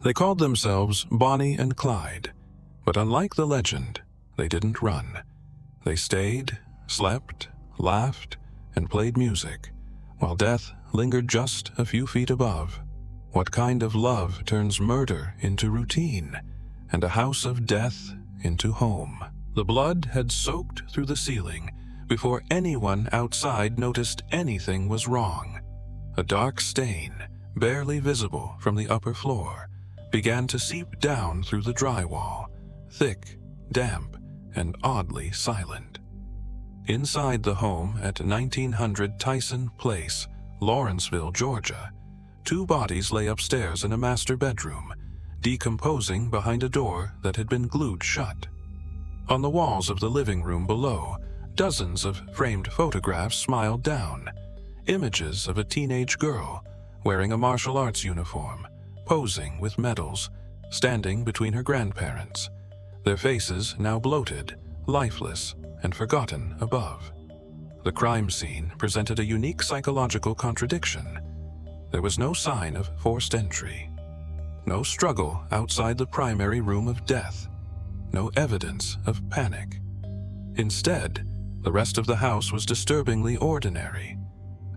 They called themselves Bonnie and Clyde, but unlike the legend, they didn't run. They stayed, slept, laughed, and played music, while death lingered just a few feet above. What kind of love turns murder into routine, and a house of death into home? The blood had soaked through the ceiling before anyone outside noticed anything was wrong. A dark stain, barely visible from the upper floor, began to seep down through the drywall, thick, damp, and oddly silent. Inside the home at 1900 Tyson Place, Lawrenceville, Georgia, 2 bodies lay upstairs in a master bedroom, decomposing behind a door that had been glued shut. On the walls of the living room below, dozens of framed photographs smiled down, images of a teenage girl wearing a martial arts uniform, posing with medals, standing between her grandparents, their faces now bloated, lifeless, and forgotten above. The crime scene presented a unique psychological contradiction. There was no sign of forced entry, no struggle outside the primary room of death, no evidence of panic. Instead, the rest of the house was disturbingly ordinary.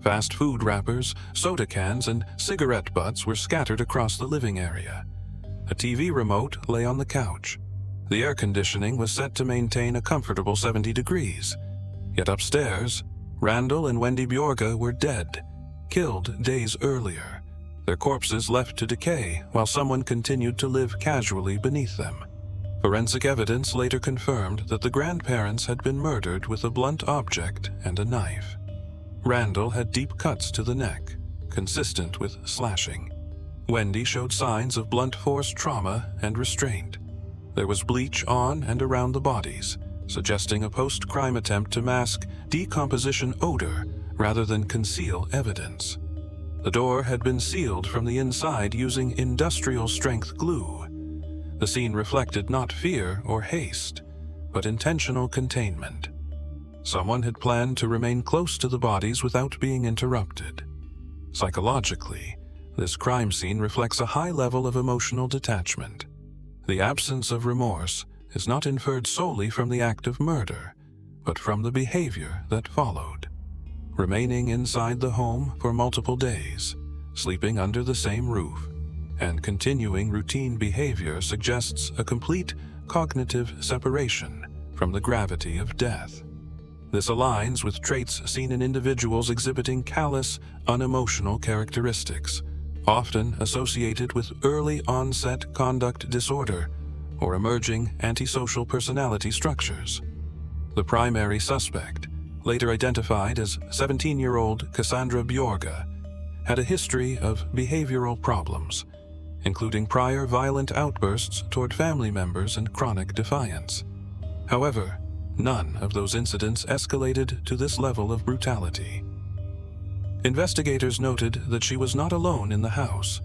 Fast food wrappers, soda cans, and cigarette butts were scattered across the living area. A TV remote lay on the couch. The air conditioning was set to maintain a comfortable 70 degrees. Yet upstairs, Randall and Wendy Bjorge were dead, killed days earlier, their corpses left to decay while someone continued to live casually beneath them. Forensic evidence later confirmed that the grandparents had been murdered with a blunt object and a knife. Randall had deep cuts to the neck, consistent with slashing. Wendy showed signs of blunt force trauma and restraint. There was bleach on and around the bodies, suggesting a post-crime attempt to mask decomposition odor rather than conceal evidence. The door had been sealed from the inside using industrial-strength glue. The scene reflected not fear or haste, but intentional containment. Someone had planned to remain close to the bodies without being interrupted. Psychologically, this crime scene reflects a high level of emotional detachment. The absence of remorse is not inferred solely from the act of murder, but from the behavior that followed. Remaining inside the home for multiple days, sleeping under the same roof, and continuing routine behavior suggests a complete cognitive separation from the gravity of death. This aligns with traits seen in individuals exhibiting callous, unemotional characteristics, often associated with early-onset conduct disorder or emerging antisocial personality structures. The primary suspect, later identified as 17-year-old Cassandra Bjorge, had a history of behavioral problems, including prior violent outbursts toward family members and chronic defiance. However, none of those incidents escalated to this level of brutality. Investigators noted that she was not alone in the house.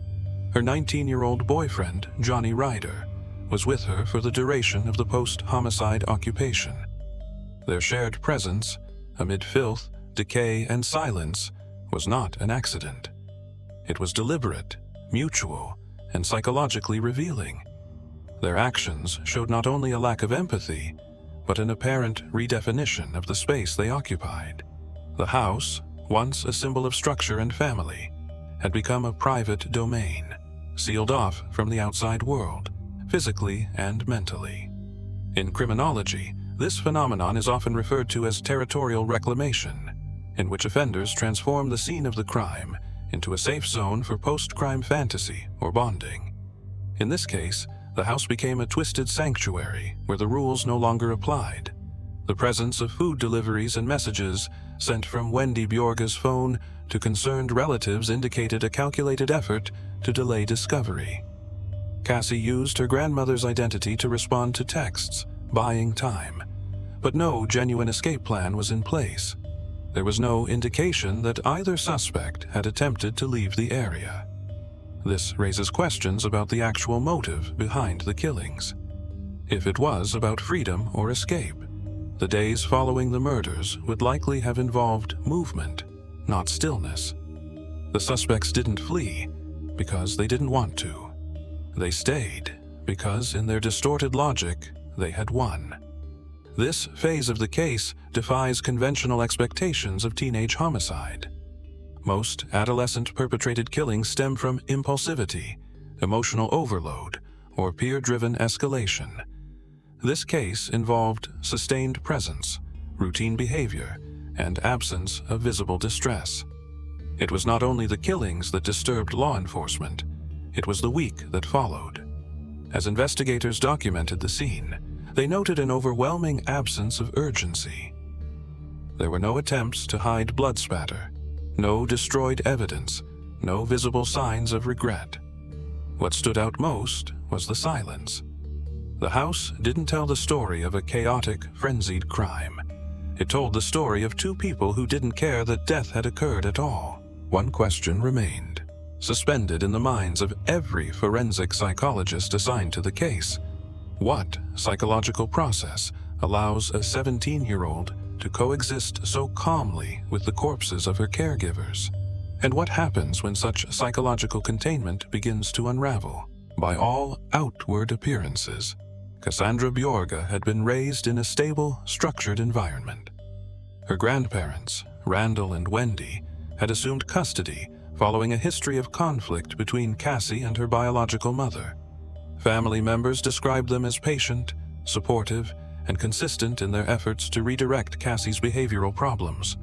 Her 19-year-old boyfriend, Johnny Ryder, was with her for the duration of the post-homicide occupation. Their shared presence, amid filth, decay, and silence, was not an accident. It was deliberate, mutual, and psychologically revealing. Their actions showed not only a lack of empathy, but an apparent redefinition of the space they occupied. The house, once a symbol of structure and family, had become a private domain, sealed off from the outside world, physically and mentally. In criminology, this phenomenon is often referred to as territorial reclamation, in which offenders transform the scene of the crime into a safe zone for post-crime fantasy or bonding. In this case, the house became a twisted sanctuary where the rules no longer applied. The presence of food deliveries and messages sent from Wendy Bjorge's phone to concerned relatives indicated a calculated effort to delay discovery. Cassie used her grandmother's identity to respond to texts, buying time. But no genuine escape plan was in place. There was no indication that either suspect had attempted to leave the area. This raises questions about the actual motive behind the killings. If it was about freedom or escape, the days following the murders would likely have involved movement, not stillness. The suspects didn't flee because they didn't want to. They stayed because, in their distorted logic, they had won. This phase of the case defies conventional expectations of teenage homicide. Most adolescent-perpetrated killings stem from impulsivity, emotional overload, or peer-driven escalation. This case involved sustained presence, routine behavior, and absence of visible distress. It was not only the killings that disturbed law enforcement, it was the week that followed. As investigators documented the scene, they noted an overwhelming absence of urgency. There were no attempts to hide blood spatter, no destroyed evidence, no visible signs of regret. What stood out most was the silence. The house didn't tell the story of a chaotic, frenzied crime. It told the story of two people who didn't care that death had occurred at all. One question remained, suspended in the minds of every forensic psychologist assigned to the case. What psychological process allows a 17-year-old to coexist so calmly with the corpses of her caregivers? And what happens when such psychological containment begins to unravel? By all outward appearances, Cassandra Bjorge had been raised in a stable, structured environment. Her grandparents, Randall and Wendy, had assumed custody following a history of conflict between Cassie and her biological mother. Family members described them as patient, supportive, and consistent in their efforts to redirect Cassie's behavioral problems.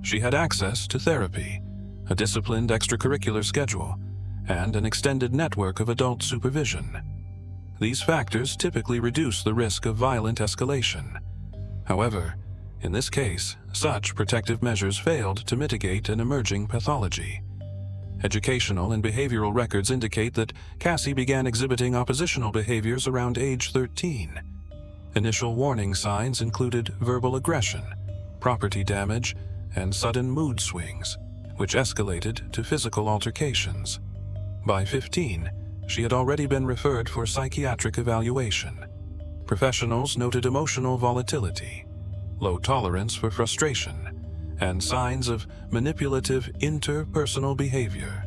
She had access to therapy, a disciplined extracurricular schedule, and an extended network of adult supervision. These factors typically reduce the risk of violent escalation. However, in this case, such protective measures failed to mitigate an emerging pathology. Educational and behavioral records indicate that Cassie began exhibiting oppositional behaviors around age 13. Initial warning signs included verbal aggression, property damage, and sudden mood swings, which escalated to physical altercations. By 15, she had already been referred for psychiatric evaluation. Professionals noted emotional volatility, low tolerance for frustration, and signs of manipulative interpersonal behavior.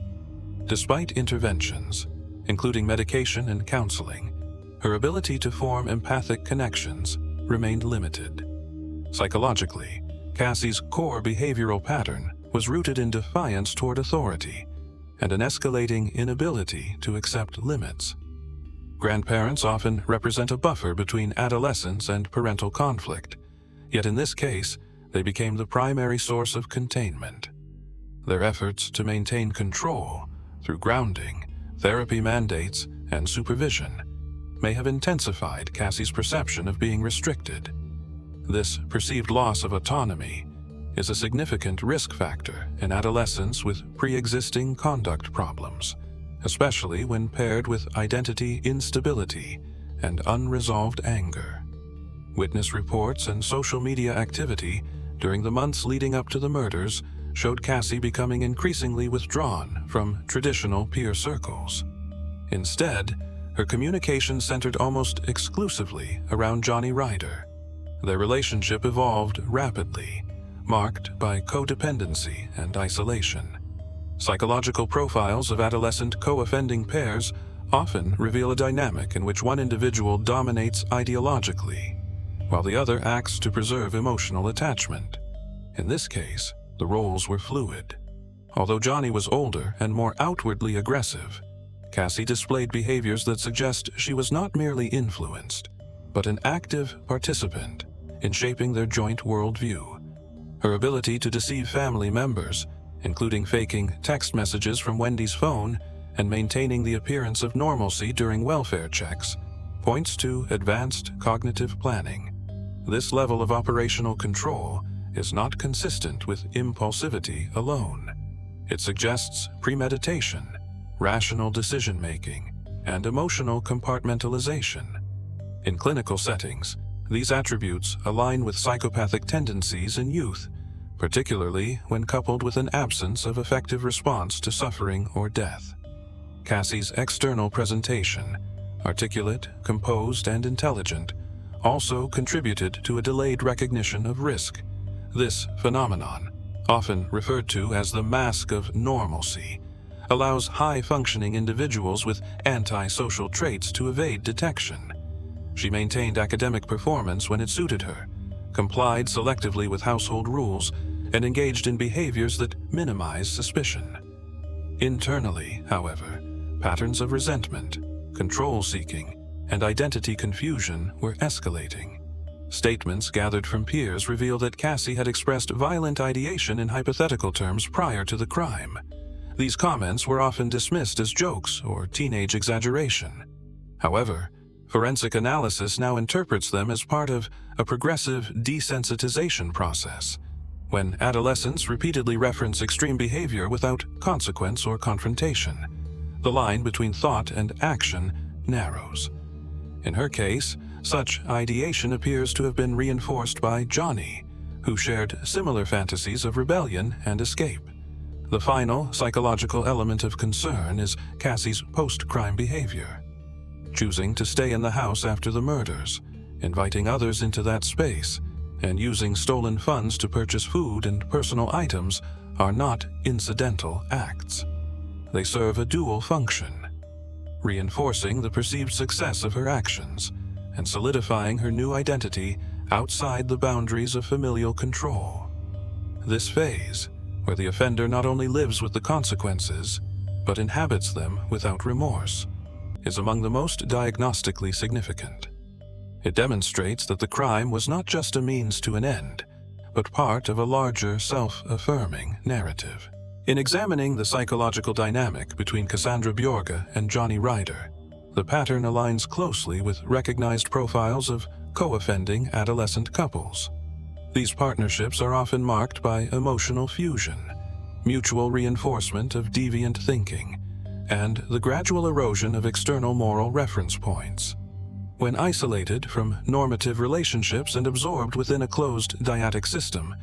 Despite interventions, including medication and counseling, her ability to form empathic connections remained limited. Psychologically, Cassie's core behavioral pattern was rooted in defiance toward authority and an escalating inability to accept limits. Grandparents often represent a buffer between adolescence and parental conflict, yet in this case, they became the primary source of containment. Their efforts to maintain control through grounding, therapy mandates, and supervision may have intensified Cassie's perception of being restricted. This perceived loss of autonomy is a significant risk factor in adolescents with pre-existing conduct problems, especially when paired with identity instability and unresolved anger. Witness reports and social media activity during the months leading up to the murders showed Cassie becoming increasingly withdrawn from traditional peer circles. Instead, her communication centered almost exclusively around Johnny Ryder. Their relationship evolved rapidly, marked by codependency and isolation. Psychological profiles of adolescent co-offending pairs often reveal a dynamic in which one individual dominates ideologically, while the other acts to preserve emotional attachment. In this case, the roles were fluid. Although Johnny was older and more outwardly aggressive, Cassie displayed behaviors that suggest she was not merely influenced, but an active participant in shaping their joint worldview. Her ability to deceive family members, including faking text messages from Wendy's phone and maintaining the appearance of normalcy during welfare checks, points to advanced cognitive planning. This level of operational control is not consistent with impulsivity alone. It suggests premeditation, rational decision-making, and emotional compartmentalization. In clinical settings, these attributes align with psychopathic tendencies in youth, particularly when coupled with an absence of effective response to suffering or death. Cassie's external presentation, articulate, composed, and intelligent, also contributed to a delayed recognition of risk. This phenomenon, often referred to as the mask of normalcy, allows high-functioning individuals with antisocial traits to evade detection. She maintained academic performance when it suited her, complied selectively with household rules, and engaged in behaviors that minimize suspicion. Internally, however, patterns of resentment, control-seeking, and identity confusion were escalating. Statements gathered from peers reveal that Cassie had expressed violent ideation in hypothetical terms prior to the crime. These comments were often dismissed as jokes or teenage exaggeration. However, forensic analysis now interprets them as part of a progressive desensitization process, when adolescents repeatedly reference extreme behavior without consequence or confrontation. The line between thought and action narrows. In her case, such ideation appears to have been reinforced by Johnny, who shared similar fantasies of rebellion and escape. The final psychological element of concern is Cassie's post-crime behavior. Choosing to stay in the house after the murders, inviting others into that space, and using stolen funds to purchase food and personal items are not incidental acts. They serve a dual function, reinforcing the perceived success of her actions and solidifying her new identity outside the boundaries of familial control. This phase, where the offender not only lives with the consequences, but inhabits them without remorse, is among the most diagnostically significant. It demonstrates that the crime was not just a means to an end, but part of a larger self-affirming narrative. In examining the psychological dynamic between Cassandra Bjorge and Johnny Ryder, the pattern aligns closely with recognized profiles of co-offending adolescent couples. These partnerships are often marked by emotional fusion, mutual reinforcement of deviant thinking, and the gradual erosion of external moral reference points. When isolated from normative relationships and absorbed within a closed dyadic system,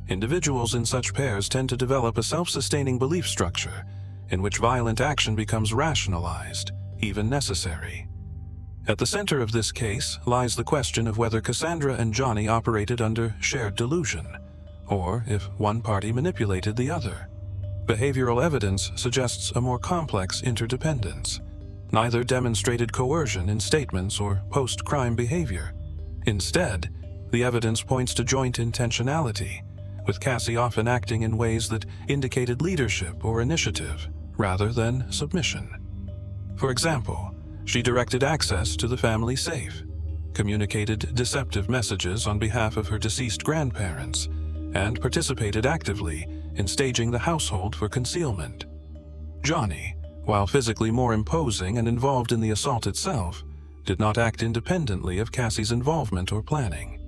individuals in such pairs tend to develop a self-sustaining belief structure in which violent action becomes rationalized, even necessary. At the center of this case lies the question of whether Cassandra and Johnny operated under shared delusion, or if one party manipulated the other. Behavioral evidence suggests a more complex interdependence. Neither demonstrated coercion in statements or post-crime behavior. Instead, the evidence points to joint intentionality, with Cassie often acting in ways that indicated leadership or initiative, rather than submission. For example, she directed access to the family safe, communicated deceptive messages on behalf of her deceased grandparents, and participated actively in staging the household for concealment. Johnny, while physically more imposing and involved in the assault itself, did not act independently of Cassie's involvement or planning.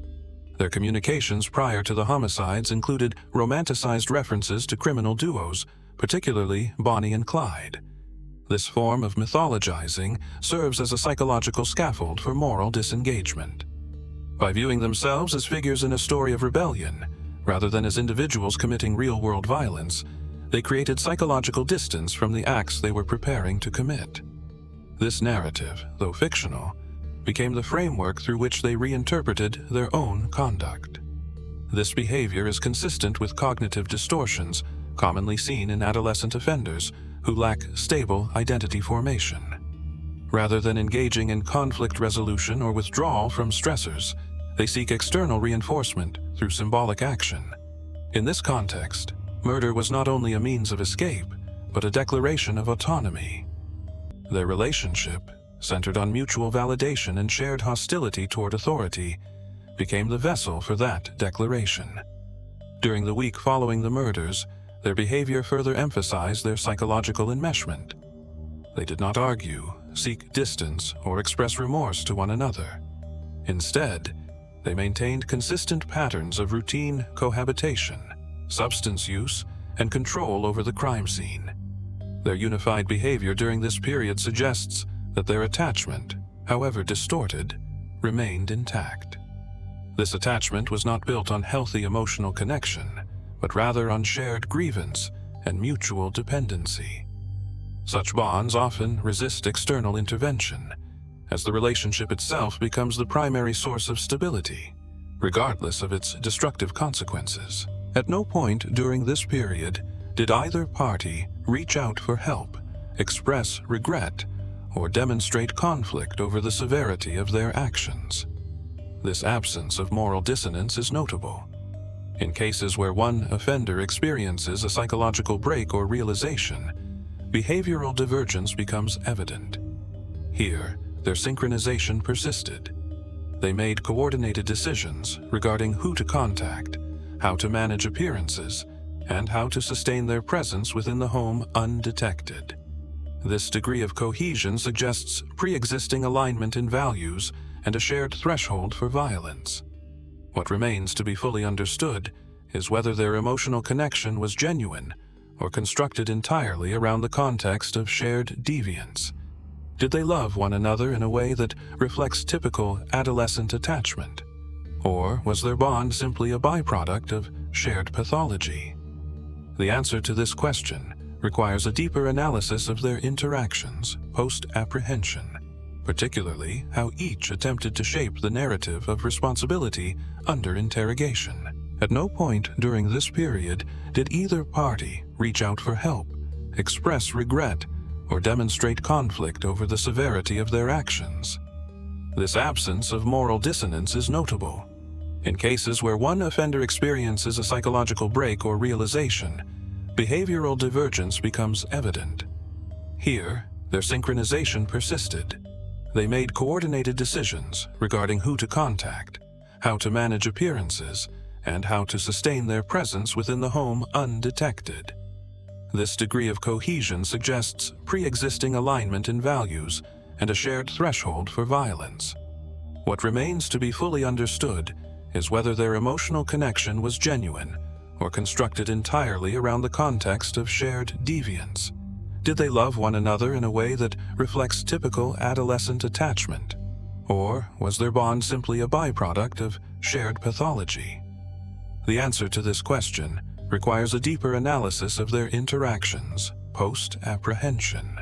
Their communications prior to the homicides included romanticized references to criminal duos, particularly Bonnie and Clyde. This form of mythologizing serves as a psychological scaffold for moral disengagement. By viewing themselves as figures in a story of rebellion, rather than as individuals committing real-world violence, they created psychological distance from the acts they were preparing to commit. This narrative, though fictional, became the framework through which they reinterpreted their own conduct. This behavior is consistent with cognitive distortions commonly seen in adolescent offenders who lack stable identity formation. Rather than engaging in conflict resolution or withdrawal from stressors, they seek external reinforcement through symbolic action. In this context, murder was not only a means of escape, but a declaration of autonomy. Their relationship, centered on mutual validation and shared hostility toward authority, became the vessel for that declaration. During the week following the murders, their behavior further emphasized their psychological enmeshment. They did not argue, seek distance, or express remorse to one another. Instead, they maintained consistent patterns of routine cohabitation, substance use, and control over the crime scene. Their unified behavior during this period suggests that their attachment, however distorted, remained intact. This attachment was not built on healthy emotional connection, but rather on shared grievance and mutual dependency. Such bonds often resist external intervention, as the relationship itself becomes the primary source of stability, regardless of its destructive consequences. At no point during this period did either party reach out for help, express regret, or demonstrate conflict over the severity of their actions. This absence of moral dissonance is notable. In cases where one offender experiences a psychological break or realization, behavioral divergence becomes evident. Here, their synchronization persisted. They made coordinated decisions regarding who to contact, how to manage appearances, and how to sustain their presence within the home undetected. This degree of cohesion suggests pre-existing alignment in values and a shared threshold for violence. What remains to be fully understood is whether their emotional connection was genuine or constructed entirely around the context of shared deviance. Did they love one another in a way that reflects typical adolescent attachment? Or was their bond simply a byproduct of shared pathology? The answer to this question requires a deeper analysis of their interactions post-apprehension, particularly how each attempted to shape the narrative of responsibility under interrogation. At no point during this period did either party reach out for help, express regret, or demonstrate conflict over the severity of their actions. This absence of moral dissonance is notable. In cases where one offender experiences a psychological break or realization, behavioral divergence becomes evident. Here, their synchronization persisted. They made coordinated decisions regarding who to contact, how to manage appearances, and how to sustain their presence within the home undetected. This degree of cohesion suggests pre-existing alignment in values and a shared threshold for violence. What remains to be fully understood is whether their emotional connection was genuine or constructed entirely around the context of shared deviance. Did they love one another in a way that reflects typical adolescent attachment? Or was their bond simply a byproduct of shared pathology? The answer to this question requires a deeper analysis of their interactions post-apprehension,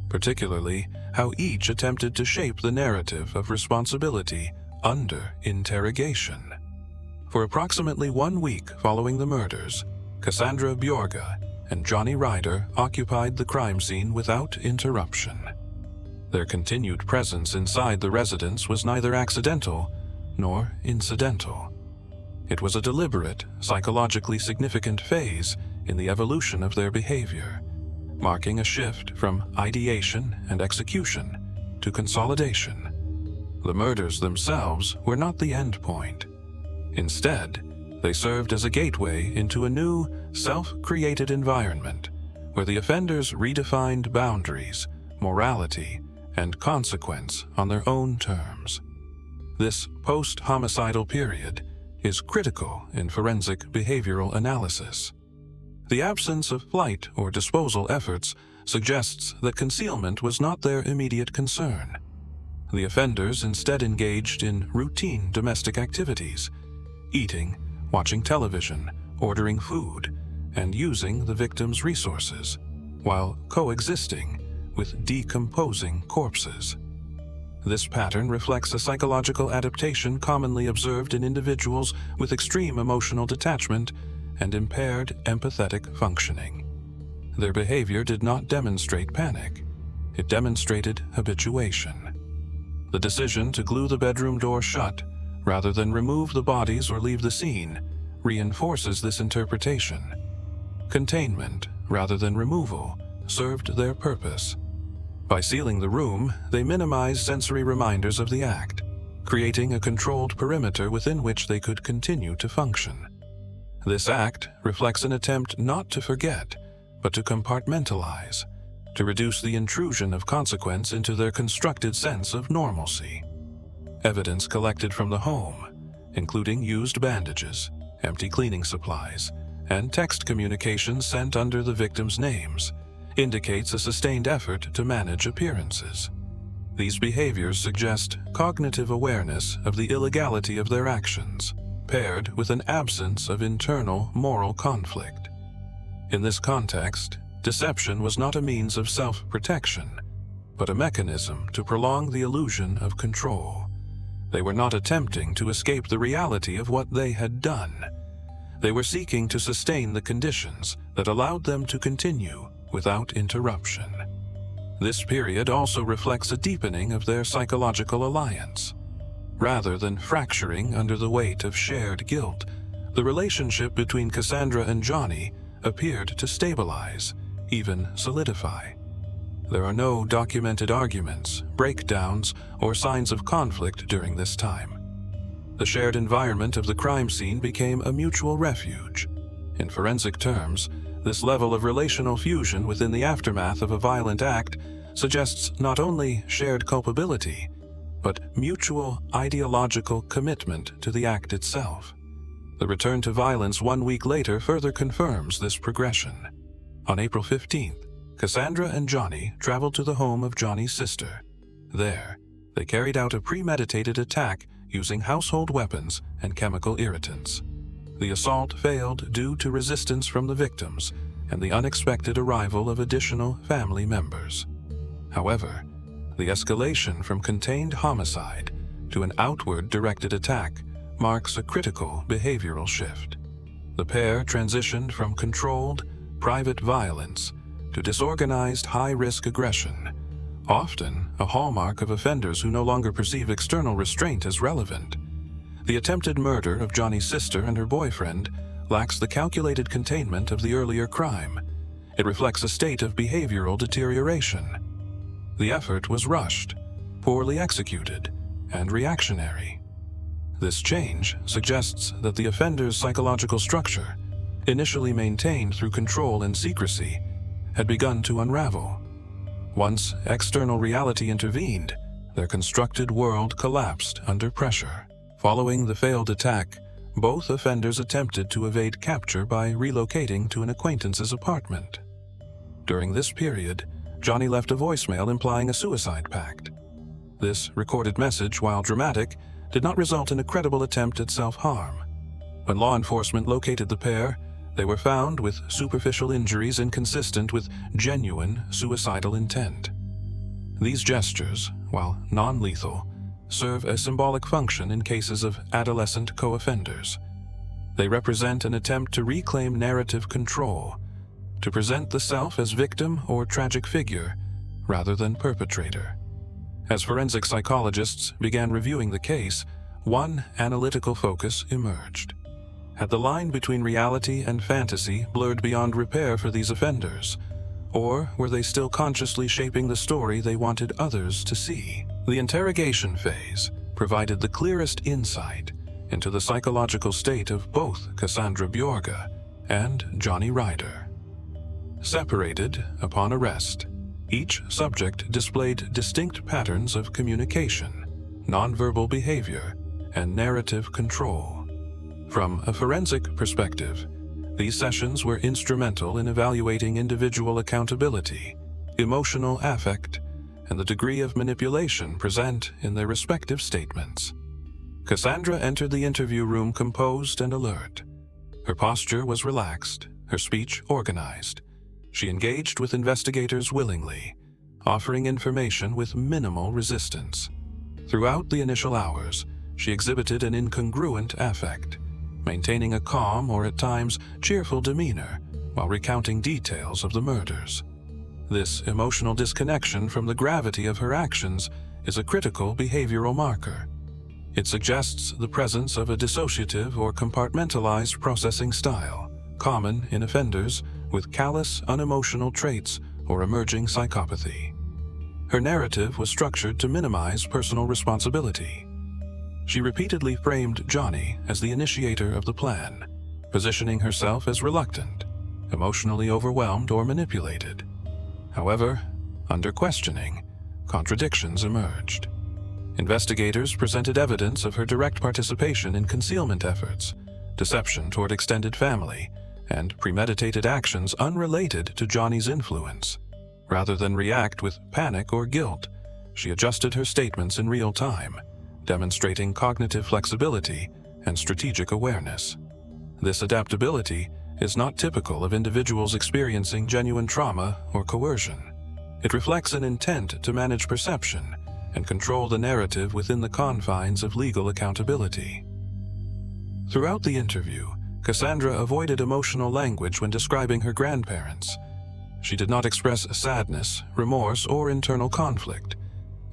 particularly how each attempted to shape the narrative of responsibility under interrogation. For approximately 1 week following the murders, Cassandra Bjorge and Johnny Ryder occupied the crime scene without interruption. Their continued presence inside the residence was neither accidental nor incidental. It was a deliberate, psychologically significant phase in the evolution of their behavior, marking a shift from ideation and execution to consolidation. The murders themselves were not the end point. Instead, they served as a gateway into a new, self-created environment where the offenders redefined boundaries, morality, and consequence on their own terms. This post-homicidal period is critical in forensic behavioral analysis. The absence of flight or disposal efforts suggests that concealment was not their immediate concern. The offenders instead engaged in routine domestic activities, eating, watching television, ordering food, and using the victim's resources, while coexisting with decomposing corpses. This pattern reflects a psychological adaptation commonly observed in individuals with extreme emotional detachment and impaired empathetic functioning. Their behavior did not demonstrate panic. It demonstrated habituation. The decision to glue the bedroom door shut rather than remove the bodies or leave the scene reinforces this interpretation. Containment rather than removal served their purpose. By sealing the room, they minimized sensory reminders of the act, creating a controlled perimeter within which they could continue to function. This act reflects an attempt not to forget, but to compartmentalize, to reduce the intrusion of consequence into their constructed sense of normalcy. Evidence collected from the home, including used bandages, empty cleaning supplies, and text communications sent under the victims' names, indicates a sustained effort to manage appearances. These behaviors suggest cognitive awareness of the illegality of their actions, paired with an absence of internal moral conflict. In this context, deception was not a means of self-protection, but a mechanism to prolong the illusion of control. They were not attempting to escape the reality of what they had done. They were seeking to sustain the conditions that allowed them to continue without interruption. This period also reflects a deepening of their psychological alliance. Rather than fracturing under the weight of shared guilt, the relationship between Cassandra and Johnny appeared to stabilize, even solidify. There are no documented arguments, breakdowns, or signs of conflict during this time. The shared environment of the crime scene became a mutual refuge. In forensic terms, this level of relational fusion within the aftermath of a violent act suggests not only shared culpability, but mutual ideological commitment to the act itself. The return to violence 1 week later further confirms this progression. On April 15th, Cassandra and Johnny traveled to the home of Johnny's sister. There, they carried out a premeditated attack using household weapons and chemical irritants. The assault failed due to resistance from the victims and the unexpected arrival of additional family members. However, the escalation from contained homicide to an outward-directed attack marks a critical behavioral shift. The pair transitioned from controlled, private violence to disorganized, high-risk aggression, often a hallmark of offenders who no longer perceive external restraint as relevant. The attempted murder of Johnny's sister and her boyfriend lacks the calculated containment of the earlier crime. It reflects a state of behavioral deterioration. The effort was rushed, poorly executed, and reactionary. This change suggests that the offender's psychological structure, initially maintained through control and secrecy, had begun to unravel. Once external reality intervened, their constructed world collapsed under pressure. Following the failed attack, both offenders attempted to evade capture by relocating to an acquaintance's apartment. During this period, Johnny left a voicemail implying a suicide pact. This recorded message, while dramatic, did not result in a credible attempt at self-harm. When law enforcement located the pair, they were found with superficial injuries inconsistent with genuine suicidal intent. These gestures, while non-lethal, serve a symbolic function in cases of adolescent co-offenders. They represent an attempt to reclaim narrative control, to present the self as victim or tragic figure, rather than perpetrator. As forensic psychologists began reviewing the case, one analytical focus emerged. Had the line between reality and fantasy blurred beyond repair for these offenders, or were they still consciously shaping the story they wanted others to see? The interrogation phase provided the clearest insight into the psychological state of both Cassandra Bjorge and Johnny Ryder. Separated upon arrest, each subject displayed distinct patterns of communication, nonverbal behavior, and narrative control. From a forensic perspective, these sessions were instrumental in evaluating individual accountability, emotional affect, and the degree of manipulation present in their respective statements. Cassandra entered the interview room composed and alert. Her posture was relaxed, her speech organized. She engaged with investigators willingly, offering information with minimal resistance. Throughout the initial hours, she exhibited an incongruent affect, maintaining a calm or at times cheerful demeanor while recounting details of the murders. This emotional disconnection from the gravity of her actions is a critical behavioral marker. It suggests the presence of a dissociative or compartmentalized processing style, common in offenders with callous, unemotional traits or emerging psychopathy. Her narrative was structured to minimize personal responsibility. She repeatedly framed Johnny as the initiator of the plan, positioning herself as reluctant, emotionally overwhelmed, or manipulated. However, under questioning, contradictions emerged. Investigators presented evidence of her direct participation in concealment efforts, deception toward extended family, and premeditated actions unrelated to Johnny's influence. Rather than react with panic or guilt, she adjusted her statements in real time, demonstrating cognitive flexibility and strategic awareness. This adaptability is not typical of individuals experiencing genuine trauma or coercion. It reflects an intent to manage perception and control the narrative within the confines of legal accountability. Throughout the interview, Cassandra avoided emotional language when describing her grandparents. She did not express sadness, remorse, or internal conflict.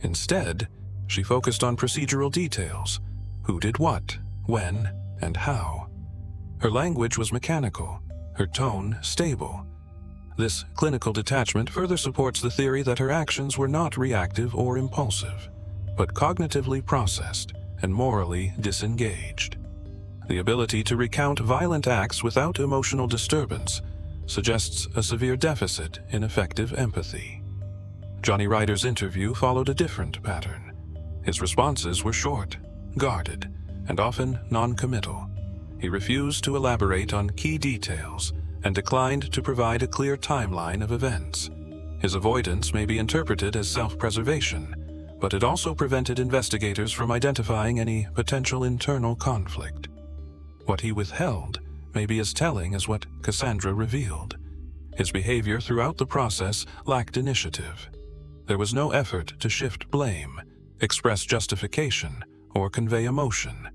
Instead, she focused on procedural details: who did what, when, and how. Her language was mechanical, her tone stable. This clinical detachment further supports the theory that her actions were not reactive or impulsive, but cognitively processed and morally disengaged. The ability to recount violent acts without emotional disturbance suggests a severe deficit in effective empathy. Johnny Ryder's interview followed a different pattern. His responses were short, guarded, and often non-committal. He refused to elaborate on key details and declined to provide a clear timeline of events. His avoidance may be interpreted as self-preservation, but it also prevented investigators from identifying any potential internal conflict. What he withheld may be as telling as what Cassandra revealed. His behavior throughout the process lacked initiative. There was no effort to shift blame, express justification, or convey emotion.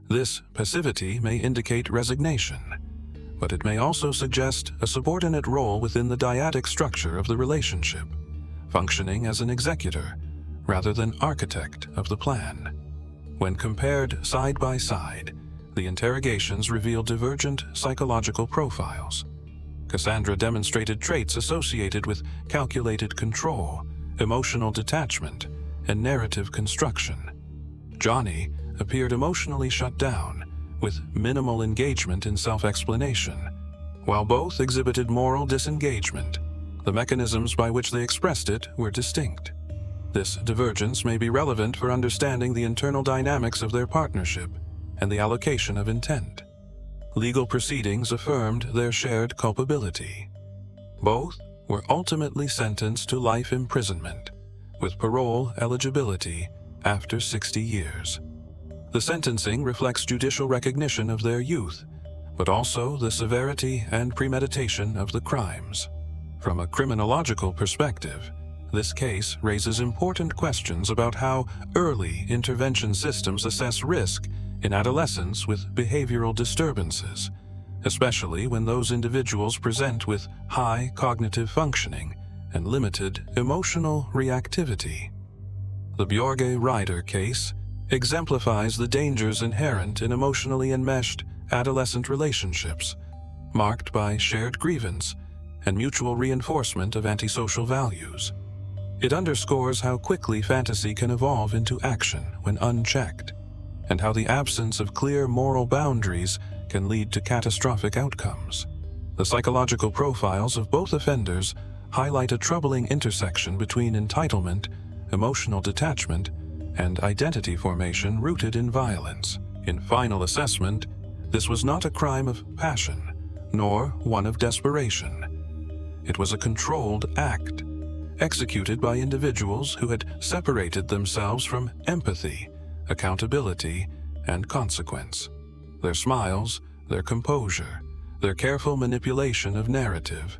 This passivity may indicate resignation, but it may also suggest a subordinate role within the dyadic structure of the relationship, functioning as an executor rather than architect of the plan. When compared side by side, the interrogations revealed divergent psychological profiles. Cassandra demonstrated traits associated with calculated control, emotional detachment, and narrative construction. Johnny appeared emotionally shut down, with minimal engagement in self-explanation. While both exhibited moral disengagement, the mechanisms by which they expressed it were distinct. This divergence may be relevant for understanding the internal dynamics of their partnership and the allocation of intent. Legal proceedings affirmed their shared culpability. Both were ultimately sentenced to life imprisonment, with parole eligibility after 60 years. The sentencing reflects judicial recognition of their youth, but also the severity and premeditation of the crimes. From a criminological perspective, this case raises important questions about how early intervention systems assess risk in adolescents with behavioral disturbances, especially when those individuals present with high cognitive functioning and limited emotional reactivity. The Bjorge-Ryder case exemplifies the dangers inherent in emotionally enmeshed adolescent relationships, marked by shared grievance and mutual reinforcement of antisocial values. It underscores how quickly fantasy can evolve into action when unchecked, and how the absence of clear moral boundaries can lead to catastrophic outcomes. The psychological profiles of both offenders highlight a troubling intersection between entitlement, emotional detachment, and identity formation rooted in violence. In final assessment, this was not a crime of passion, nor one of desperation. It was a controlled act, executed by individuals who had separated themselves from empathy, accountability, and consequence. Their smiles, their composure, their careful manipulation of narrative,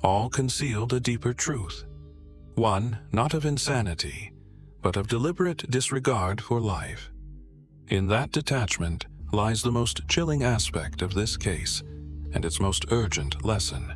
all concealed a deeper truth. One not of insanity, but of deliberate disregard for life. In that detachment lies the most chilling aspect of this case, and its most urgent lesson.